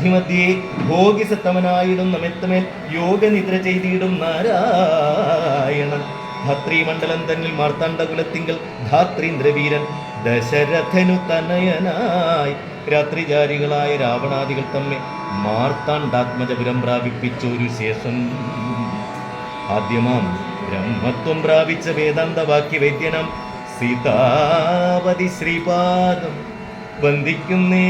ബുദ്ധിമധ്യേ ഭോഗിസത്തമനായിടും നമെത്തമേൽ യോഗനിദ്ര ചെയ്തിടും നാരായണൻ. ധാത്രീമണ്ഡലം തന്നിൽ മാർത്താണ്ഡകുലത്തിങ്കൽ ധാത്രീന്ദ്രവീരൻ ദശരഥനു തനയനായി രാത്രിജാരികളായ രാവണാദികൾ തമ്മെ മാർത്താണ്ഡാത്മജപുരം പ്രാപിപ്പിച്ചൊരു ശേഷം ആദ്യമാം ബ്രഹ്മത്വം പ്രാപിച്ച വേദാന്തവാക്യ വൈദ്യനം സീതാപതി ശ്രീപാദം വന്ദിക്കുന്നേ.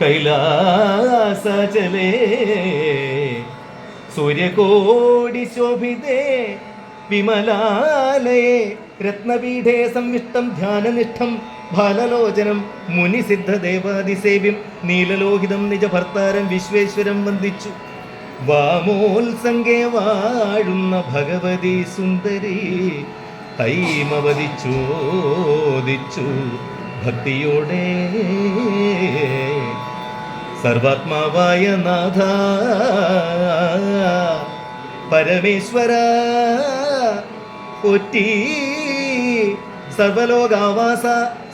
കൈലാസചലേ സൂര്യകോടി ശോഭിതേ വിമലാലയേ രത്നപീഠേ സംവിഷ്ടം ധ്യാനനിഷ്ഠം ബാലലോചനം മുനിസിദ്ധദേവാദിസേവ്യം നീലലോഹിതം നിജഭർത്താരം വിശ്വേശ്വരം വന്ദിച്ചു. വാമോത്സംഗേ വാഴുന്ന ഭഗവതി സുന്ദരി ഹൈമവതി ചോദിച്ചു ഭക്തിയോടെ. സർവാത്മാവായ നാഥ പരമേശ്വര ഒറ്റി സർവലോകാവാസ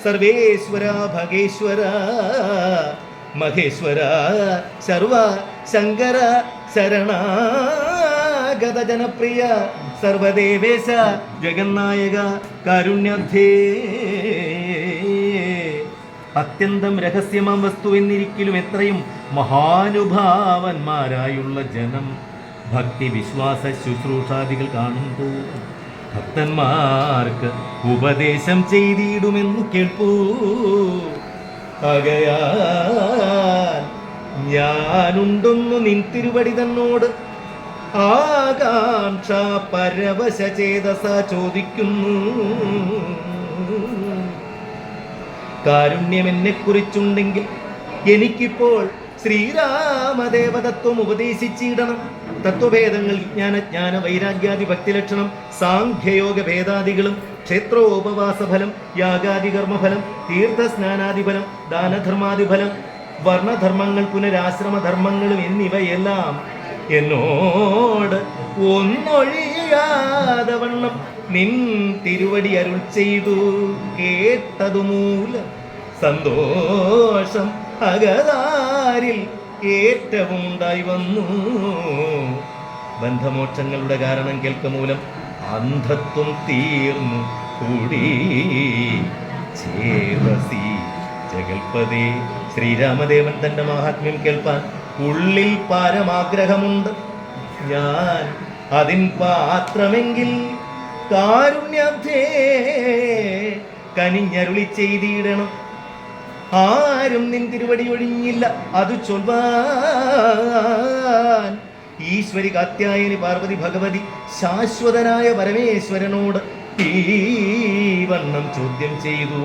സർവേശ്വര ഭഗേശ്വര മഹേശ്വര സർവ ശങ്കര ശരണാഗത ജനപ്രിയ സർവദേവേശ ജഗന്നായക കാരുണ്യധേ. അത്യന്തം രഹസ്യമാം വസ്തു എന്നിരിക്കലും എത്രയും മഹാനുഭാവന്മാരായുള്ള ജനം ഭക്തി വിശ്വാസ ശുശ്രൂഷാദികൾ കാണുമ്പോൾ ഭക്തന്മാർക്ക് ഉപദേശം ചെയ്തിടുമെന്നു കേൾപ്പൂ. ആകയാൽ ഞാനുണ്ടെന്നു നിൻ തിരുവടി തന്നോട് ആകാംക്ഷ പരവശ ചേതസ ചോദിക്കുന്നു. കാരുണ്യം എന്നെ കുറിച്ചുണ്ടെങ്കിൽ എനിക്കിപ്പോൾ ശ്രീരാമദേവതത്വം ഉപദേശിച്ചിടണം. തത്വഭേദങ്ങൾ വിജ്ഞാനജ്ഞാന വൈരാഗ്യാദി ഭക്തിലക്ഷണം സാഖ്യയോഗ ഭേദാദികളും ക്ഷേത്രോപവാസഫലം യാഗാദി കർമ്മഫലം തീർത്ഥസ്നാനാദിഫലം ദാനധർമാദിഫലം വർണ്ണധർമ്മങ്ങൾ പുനരാശ്രമധർമ്മങ്ങളും എന്നിവയെല്ലാം എന്നോട് ഒന്നൊഴിയാതെ വണ്ണം നിൻ തിരുവടി അരുൾ ചെയ്തു കേട്ടതുമൂലം സന്തോഷം അകതാരിൽ ഏറ്റവും ഉണ്ടായി വന്നു. ബന്ധമോക്ഷങ്ങളുടെ കാരണം കേൾക്കമൂലം അന്ധത്വം തീർന്നു കൂടി. ചേവസി ജഗൽപദേ ശ്രീരാമദേവൻ തന്റെ മഹാത്മ്യം കേൾപ്പാൻ ഉള്ളിൽ പരമാഗ്രഹമുണ്ട്. ഞാൻ അതിൻ പാത്രമെങ്കിൽ കാരുണ്യധേ കനിഞ്ഞരുളി ചെയ്തിടണം. ആരും നിൻ തിരുവടി ഒഴിഞ്ഞില്ല അത് ചൊൽവാൻ. ഈശ്വരി കാത്യായനി പാർവതി ഭഗവതി ശാശ്വതനായ പരമേശ്വരനോട് ഈ വണ്ണം ചോദ്യം ചെയ്തു.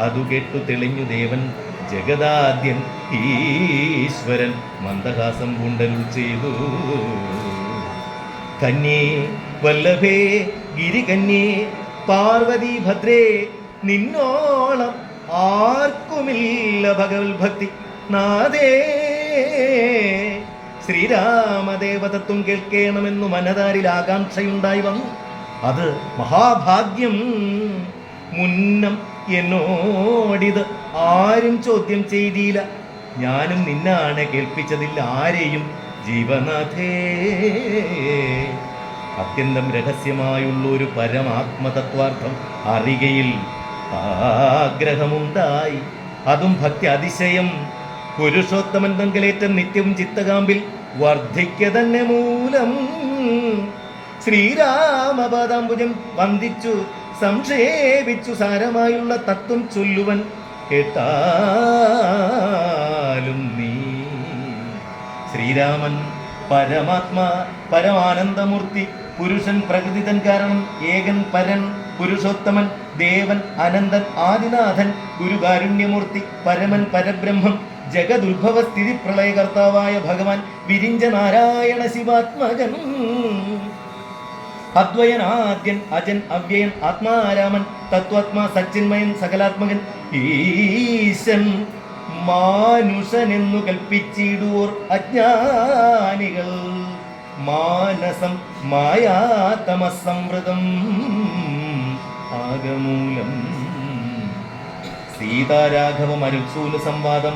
അതു കേട്ടു തെളിഞ്ഞു ദേവൻ ജഗദാദ്യൻ ഈശ്വരൻ മന്ദഹാസം പൂണ്ടരുൾ ചെയ്തു. കന്യേ വല്ലഭേ ഗിരികന്യേ പാർവതി ഭദ്രേ നിന്നോളം ആർക്കുമില്ല ഭഗവത് ഭക്തി നാദേ. ശ്രീരാമദേവതത്വം കേൾക്കണമെന്നു മനതാരിൽ ആകാംക്ഷയുണ്ടായി വന്നു. അത് മഹാഭാഗ്യം. മുന്നം എന്നോടിത് ആരും ചോദ്യം ചെയ്തില്ല. ഞാനും നിന്നാണ് കേൾപ്പിച്ചതില്ല ആരെയും ജീവനാഥേ. അത്യന്തം രഹസ്യമായുള്ള ഒരു പരമാത്മതത്വാർത്ഥം അറികയിൽ ആഗ്രഹമുണ്ടായി. അതും ഭക്തി അതിശയം. പുരുഷോത്തമൻ തങ്കലേറ്റം നിത്യവും ചിത്തകാമ്പിൽ വർദ്ധിക്ക തന്നെ മൂലം ശ്രീരാമപാദാംബുജം വന്ദിച്ചു സംക്ഷേപിച്ചു സാരമായുള്ള തത്വം ചൊല്ലുവൻ കേട്ടാലും നീ. ശ്രീരാമൻ പരമാത്മാ പരമാനന്ദമൂർത്തി പുരുഷൻ പ്രകൃതിതൻ കാരണം ഏകൻ പരൻ പുരുഷോത്തമൻ ദേവൻ അനന്തൻ ആദിനാഥൻ ഗുരുകാരുണ്യമൂർത്തി പരമൻ പരബ്രഹ്മം ജഗദുത്ഭവ സ്ഥിതി പ്രളയകർത്താവായ ഭഗവാൻ വിരിഞ്ച നാരായണ ശിവാത്മകൻ അദ്വയനാദ്യൻ അജൻ അവ്യയൻ ആത്മാരാമൻ തത്വാത്മാ സച്ചിന്മയൻ സകലാത്മകൻ ഈശൻ മാനുഷനെന്നു കൽപ്പിച്ചിടുവോർ അജ്ഞാനികൾ മാനസം മായാതമസംവൃതം ആകമൂലം സീതാരാഘവ മരുത്സൂന സംവാദം